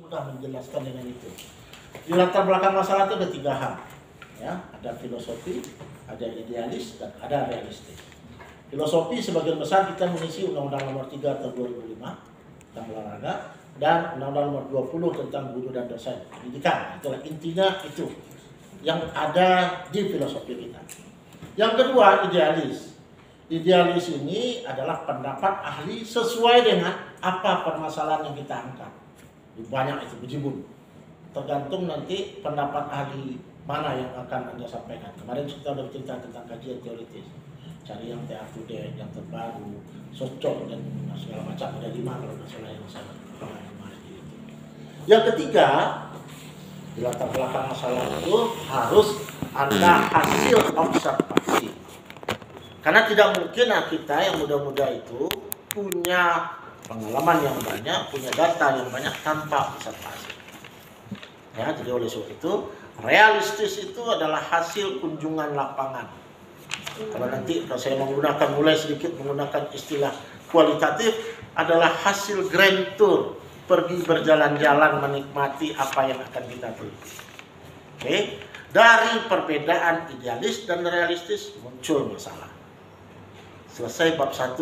mudah menjelaskan dengan itu. Di latar belakang masalah itu ada 3 hal, ya, ada filosofi, ada idealis, dan ada realistis. Filosofi sebagian besar kita mengisi Undang-Undang Nomor 3 Tahun 2005 tentang olahraga dan Undang-Undang Nomor 20 tentang guru dan dosen pendidikan. Itulah intinya itu yang ada di filosofi kita. Yang kedua, idealis. Idealis ini adalah pendapat ahli sesuai dengan apa permasalahan yang kita angkat. Banyak itu bejibun. Tergantung nanti pendapat ahli mana yang akan Anda sampaikan. Kemarin kita sudah cerita tentang kajian teoritis. Cari yang up-to-date, yang terbaru, cocok dan segala macam. Ada 5 kalau tidak salah yang saya kemarin itu. Yang ketiga, di latar belakang masalah itu harus ada hasil observasi. Karena tidak mungkin kita yang muda-muda itu punya pengalaman yang banyak, punya data yang banyak tanpa observasi. Ya, jadi oleh sebab itu, realistis itu adalah hasil kunjungan lapangan. Kalau nanti kalau saya mulai sedikit menggunakan istilah kualitatif, adalah hasil grand tour, pergi berjalan-jalan menikmati apa yang akan kita teliti. Oke, dari perbedaan idealis dan realistis muncul masalah. Selesai bab 1,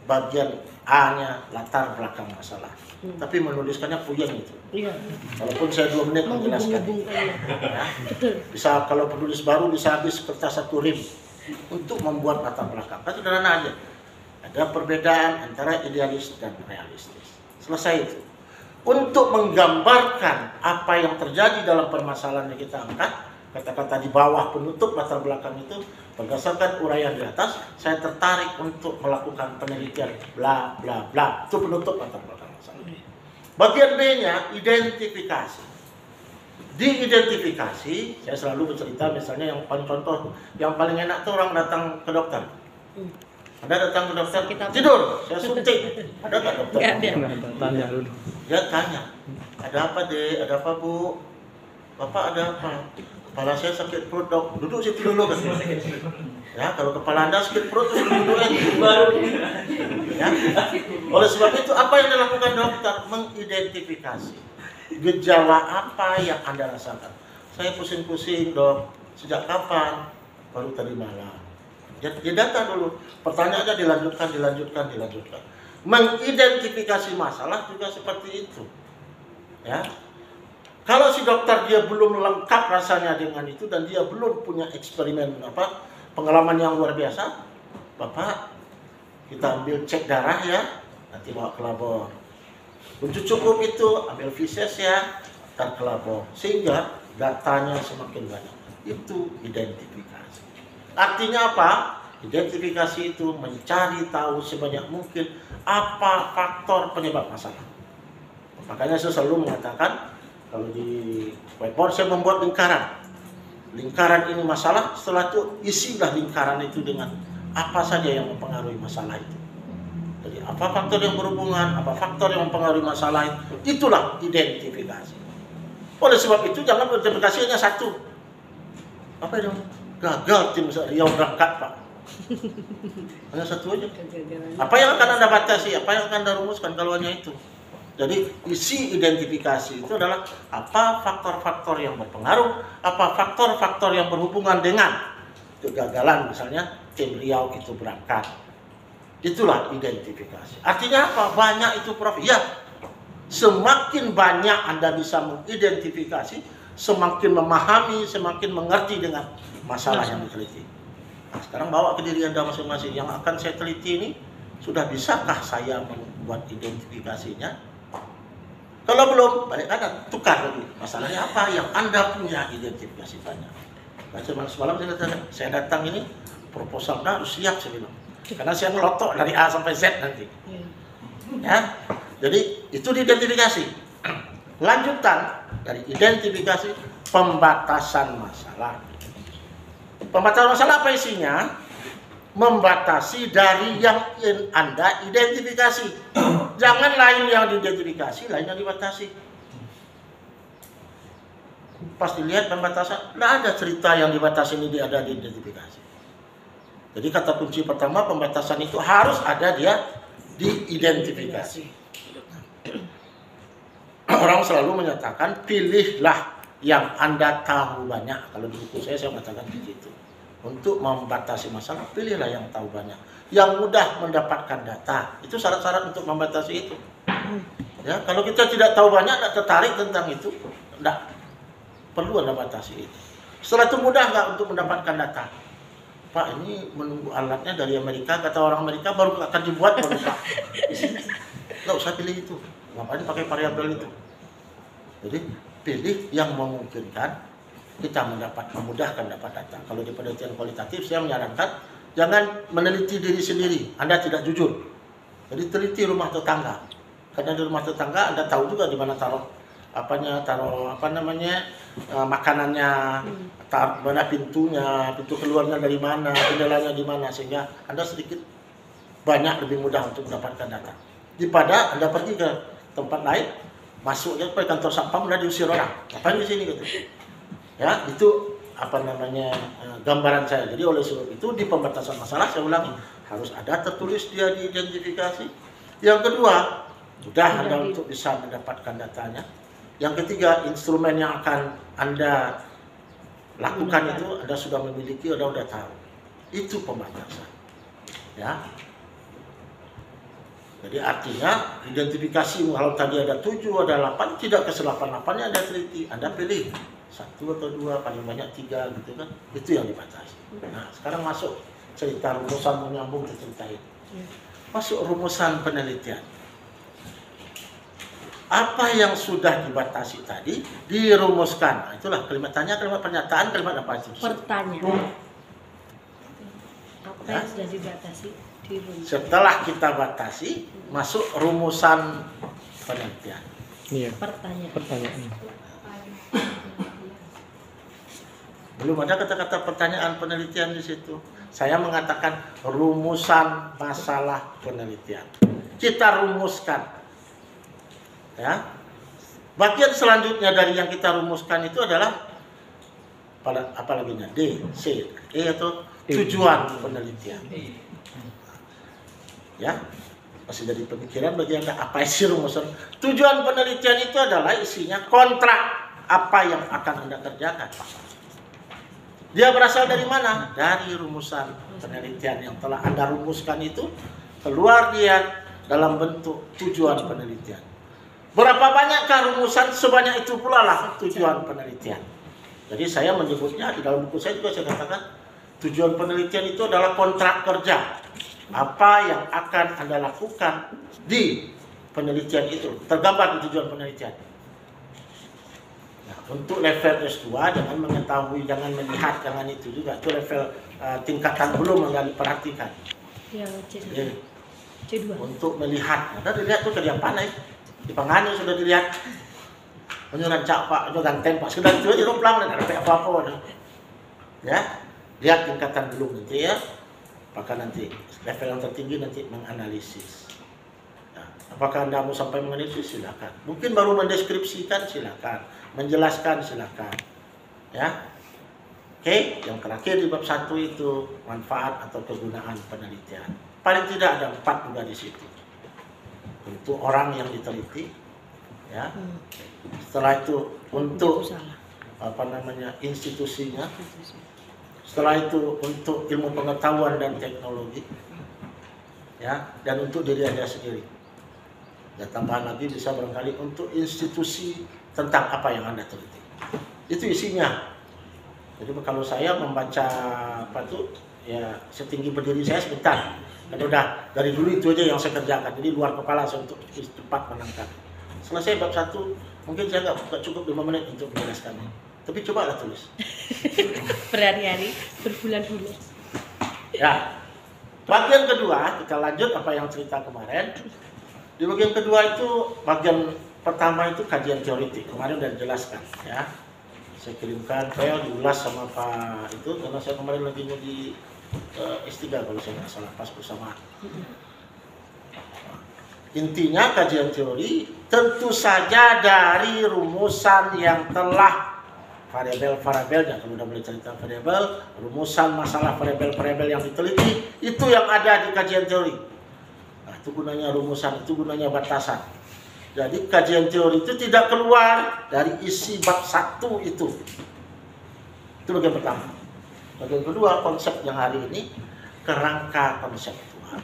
bagian A-nya latar belakang masalah. Tapi menuliskannya puyeng itu. Iya. Walaupun saya 2 menit menjelaskan. Ya. Bisa kalau penulis baru bisa habis kertas 1 rim untuk membuat latar belakang. Kan sederhana aja. Ada perbedaan antara idealis dan realistis. Selesai itu. Untuk menggambarkan apa yang terjadi dalam permasalahan yang kita angkat, kata-kata di bawah penutup latar belakang itu, berdasarkan uraian di atas, saya tertarik untuk melakukan penelitian bla bla bla. Itu penutup latar belakang masalah. Bagian B-nya identifikasi. Di identifikasi, saya selalu bercerita misalnya yang paling contoh, yang paling enak tuh orang datang ke dokter. Ada datang ke dokter, kita tidur, saya suntik. Ada nggak dokter? Tanya dulu. Dia tanya, ada apa dek, ada apa bu? Bapak ada apa? Kepala saya sakit perut dok, duduk situ dulu kan. Ya, kalau kepala Anda sakit perut terus duduk lagi baru. Ya. Oleh sebab itu apa yang dilakukan dokter? Mengidentifikasi gejala apa yang Anda rasakan. Saya pusing-pusing dok, sejak kapan? Baru tadi malam. Dia data dulu, pertanyaannya dilanjutkan. Mengidentifikasi masalah juga seperti itu. Ya. Kalau si dokter dia belum lengkap rasanya dengan itu dan dia belum punya eksperimen pengalaman yang luar biasa, Bapak kita ambil cek darah ya, nanti bawa ke labor. Untuk cukup itu ambil feses ya, ntar ke labor. Sehingga datanya semakin banyak. Itu identifikasi. Artinya apa? Identifikasi itu mencari tahu sebanyak mungkin apa faktor penyebab masalah. Makanya saya selalu mengatakan, kalau di whiteboard saya membuat lingkaran. Lingkaran ini masalah, setelah itu isilah lingkaran itu dengan apa saja yang mempengaruhi masalah itu. Jadi apa faktor yang berhubungan, apa faktor yang mempengaruhi masalah itu, itulah identifikasi. Oleh sebab itu jangan identifikasi hanya satu. Apa itu? Gagal tim Riau berangkat Pak. Hanya satu aja. Apa yang akan Anda batasi, apa yang akan Anda rumuskan kalau hanya itu? Jadi isi identifikasi itu adalah apa faktor-faktor yang berpengaruh, apa faktor-faktor yang berhubungan dengan kegagalan misalnya tim Riau itu berangkat. Itulah identifikasi. Artinya apa? Banyak itu Prof. Ya, semakin banyak Anda bisa mengidentifikasi, semakin memahami, semakin mengerti dengan masalah yang diteliti. Nah, sekarang bawa ke diri Anda masing-masing. Yang akan saya teliti ini, sudah bisakah saya membuat identifikasinya? Kalau belum, balik kanan, tukar lagi. Masalahnya apa yang Anda punya identifikasi banyak. Nah, semalam saya datang ini, proposal Anda harus siap saya bilang. Karena saya ngelotok dari A sampai Z nanti. Ya, jadi itu diidentifikasi. Lanjutan dari identifikasi, pembatasan masalah. Pembatasan masalah apa isinya? Membatasi dari yang Anda identifikasi. Jangan lain yang diidentifikasi, lain yang dibatasi. Pas dilihat pembatasan, tidak ada cerita yang dibatasi ini ada di identifikasi. Jadi kata kunci pertama pembatasan itu harus ada dia diidentifikasi. orang selalu menyatakan pilihlah yang Anda tahu banyak. Kalau di buku saya mengatakan begitu. Untuk membatasi masalah, pilihlah yang tahu banyak, yang mudah mendapatkan data. Itu syarat-syarat untuk membatasi itu. Ya, kalau kita tidak tahu banyak, tidak tertarik tentang itu, tidak perlu Anda batasi itu. Setelah itu mudah nggak untuk mendapatkan data? Pak, ini menunggu alatnya dari Amerika, kata orang Amerika baru akan dibuat baru Pak. Nggak usah pilih itu. Ngapain pakai variabel itu? Jadi pilih yang memungkinkan kita memudahkan dapat data. Kalau di penelitian kualitatif saya menyarankan jangan meneliti diri sendiri. Anda tidak jujur. Jadi teliti rumah tetangga. Karena di rumah tetangga Anda tahu juga di mana taruh makanannya, mana pintunya, pintu keluarnya dari mana, jendelanya di mana, sehingga Anda sedikit banyak lebih mudah untuk mendapatkan data. Daripada Anda pergi ke tempat lain, masuk ke kantor satpam udah diusir orang. Ngapain di sini gitu. Ya, itu gambaran saya. Jadi oleh sebab itu di pembatasan masalah saya ulangi harus ada tertulis dia diidentifikasi. Yang kedua, mudah Anda untuk bisa mendapatkan datanya. Yang ketiga, instrumen yang akan Anda lakukan itu Anda sudah memiliki, Anda sudah tahu. Itu pembatasan. Ya. Jadi artinya identifikasi kalau tadi ada 7, ada 8, tidak ke 8-8-nya Anda teliti, Anda pilih 1 atau 2, paling banyak 3 gitu kan. Itu yang dibatasi. Nah, sekarang masuk cerita rumusan menyambung ke cerita ini. Masuk rumusan penelitian. Apa yang sudah dibatasi tadi dirumuskan. Nah, itulah kalimat tanya, kalimat pernyataan, kalimat apa itu? Pertanyaan. Apa yang sudah dibatasi dirumuskan. Setelah kita batasi, masuk rumusan penelitian. Iya. Pertanyaan. Belum ada kata-kata pertanyaan penelitian di situ. Saya mengatakan rumusan masalah penelitian. Kita rumuskan. Ya. Bagian selanjutnya dari yang kita rumuskan itu adalah apalagi D, C, E atau tujuan penelitian. Ya. Masih jadi pemikiran bagi Anda apa isi rumusan? Tujuan penelitian itu adalah isinya kontrak apa yang akan Anda kerjakan. Dia berasal dari mana? Dari rumusan penelitian yang telah Anda rumuskan itu, keluar dia dalam bentuk tujuan penelitian. Berapa banyakkah rumusan? Sebanyak itu pula lah tujuan penelitian. Jadi saya menyebutnya, di dalam buku saya juga saya katakan, tujuan penelitian itu adalah kontrak kerja. Apa yang akan Anda lakukan di penelitian itu, tergambar di tujuan penelitian. Nah, untuk level S2 jangan mengetahui, jangan melihat, jangan itu juga. Itu level tingkatan belum Anda perhatikan. Yang C2. Untuk melihat, Anda dilihat tuh kerja panai. Di pangani sudah dilihat. Menyurancak Pak, itu ganteng Pak. Sudah itu aja rumplang, tidak ada apa-apa. Ya, lihat tingkatan belum nanti ya. Maka nanti level yang tertinggi nanti menganalisis. Nah, apakah Anda mau sampai menganalisis? Silakan. Mungkin baru mendeskripsikan, silakan. Menjelaskan, silakan. Ya. Oke, yang terakhir di bab 1 itu manfaat atau kegunaan penelitian. Paling tidak ada 4 juga di situ. Untuk orang yang diteliti, ya. Setelah itu untuk institusinya. Setelah itu untuk ilmu pengetahuan dan teknologi, ya, dan untuk diri Anda sendiri. Dan tambahan lagi bisa barangkali untuk institusi tentang apa yang Anda teliti. Itu isinya. Jadi kalau saya membaca apa itu, ya setinggi berdiri saya sebentar. Dan udah dari dulu itu aja yang saya kerjakan. Jadi luar kepala saya untuk cepat menangkap. Selesai bab 1, mungkin saya nggak cukup 5 menit untuk menjelaskannya. Tapi cobalah tulis. Berhari-hari, berbulan-bulan. Ya. Bagian kedua, kita lanjut apa yang cerita kemarin. Di bagian kedua itu, bagian pertama itu kajian teoritik. Kemarin sudah dijelaskan, ya. Saya kirimkan file, diulas sama Pak itu, karena saya kemarin lagi mau di S3 kalau saya nggak salah, pas bersamaan. Intinya kajian teori tentu saja dari rumusan yang telah variabel-variabelnya, kalau udah mulai cerita variabel, rumusan masalah variabel-variabel yang diteliti, itu yang ada di kajian teori. Nah, itu gunanya rumusan, itu gunanya batasan. Jadi kajian teori itu tidak keluar dari isi bab 1 itu. Itu bagian pertama. Bagian kedua, konsep yang hari ini kerangka konseptual.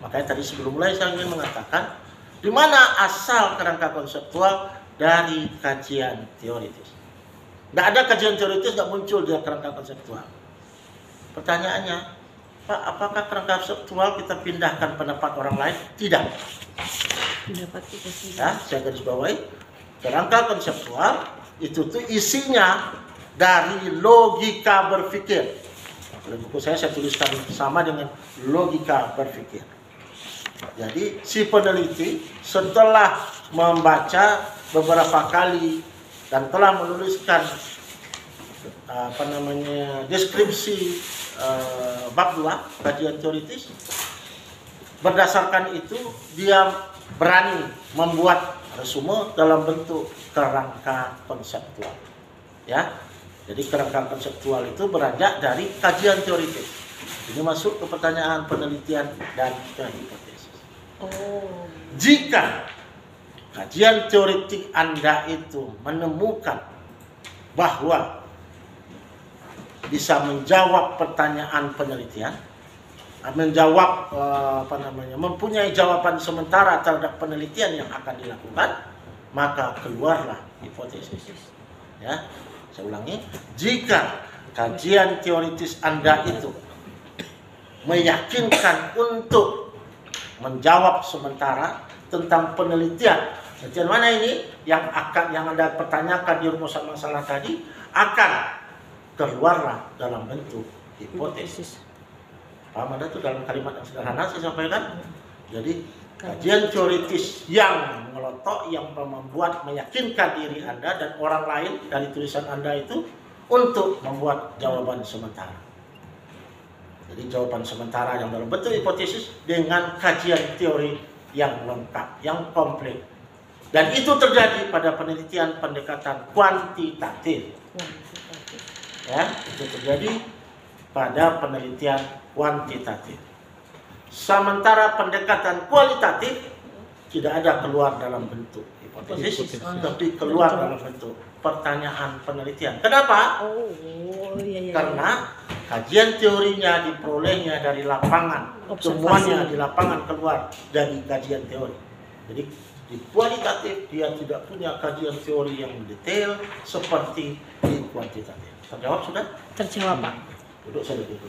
Makanya tadi sebelum mulai saya ingin mengatakan di mana asal kerangka konseptual dari kajian teoritis. Tidak ada kajian teoritis nggak muncul di kerangka konseptual. Pertanyaannya, Pak, apakah kerangka konseptual kita pindahkan pendapat orang lain? Tidak. Pendapat kita sendiri. Ya, saya garis bawahi, kerangka konseptual itu tuh isinya dari logika berpikir. Dalam buku saya tuliskan sama dengan logika berpikir. Jadi si peneliti setelah membaca beberapa kali dan telah menuliskan deskripsi bab 2 kajian teoritis, berdasarkan itu dia berani membuat resume dalam bentuk kerangka konseptual. Ya. Jadi kerangka konseptual itu beranjak dari kajian teoritis. Ini masuk ke pertanyaan penelitian dan ke hipotesis. Oh. Jika kajian teoritik Anda itu menemukan bahwa bisa menjawab pertanyaan penelitian, menjawab mempunyai jawaban sementara terhadap penelitian yang akan dilakukan, maka keluarlah hipotesis. Ya. Saya ulangi, jika kajian teoritis Anda itu meyakinkan untuk menjawab sementara tentang penelitian mana ini yang Anda pertanyakan di rumusan masalah tadi, akan keluarlah dalam bentuk hipotesis. Paham Anda itu dalam kalimat yang sederhana saya sampaikan? Jadi kajian teoritis yang mengelotok, yang membuat meyakinkan diri Anda dan orang lain dari tulisan Anda itu untuk membuat jawaban sementara. Jadi jawaban sementara yang dalam bentuk hipotesis dengan kajian teori yang lengkap, yang komplit. Dan itu terjadi pada penelitian pendekatan kuantitatif. Ya, itu terjadi pada penelitian kuantitatif. Sementara pendekatan kualitatif tidak ada keluar dalam bentuk hipotesis, tapi keluar dalam bentuk pertanyaan penelitian. Kenapa? Iya. Karena kajian teorinya diperolehnya dari lapangan, semuanya di lapangan keluar dari kajian teori. Jadi di kualitatif dia tidak punya kajian teori yang detail seperti di kuantitatif. Terjawab sudah? Terjawab, Pak. Duduk saja dulu.